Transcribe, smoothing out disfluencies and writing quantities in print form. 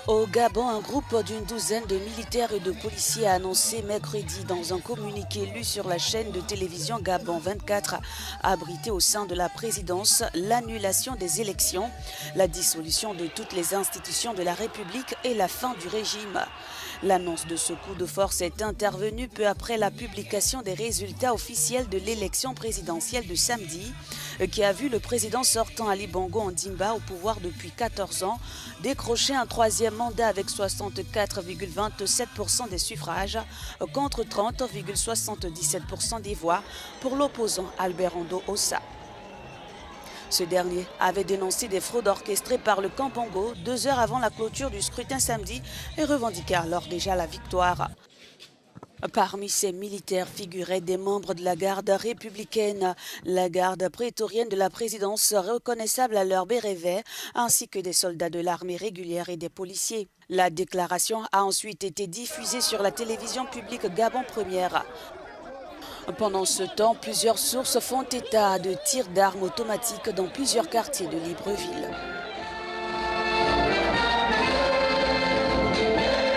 Au Gabon, un groupe d'une douzaine de militaires et de policiers a annoncé mercredi dans un communiqué lu sur la chaîne de télévision Gabon 24, abrité au sein de la présidence, l'annulation des élections, la dissolution de toutes les institutions de la République et la fin du régime. L'annonce de ce coup de force est intervenue peu après la publication des résultats officiels de l'élection présidentielle de samedi, qui a vu le président sortant Ali Bongo Ondimba au pouvoir depuis 14 ans décrocher un troisième mandat avec 64,27% des suffrages contre 30,77% des voix pour l'opposant Albert Ondo Ossa. Ce dernier avait dénoncé des fraudes orchestrées par le camp Bongo 2 heures avant la clôture du scrutin samedi et revendiquait alors déjà la victoire. Parmi ces militaires figuraient des membres de la garde républicaine, la garde prétorienne de la présidence reconnaissable à leur béret, ainsi que des soldats de l'armée régulière et des policiers. La déclaration a ensuite été diffusée sur la télévision publique Gabon Première. Pendant ce temps, plusieurs sources font état de tirs d'armes automatiques dans plusieurs quartiers de Libreville.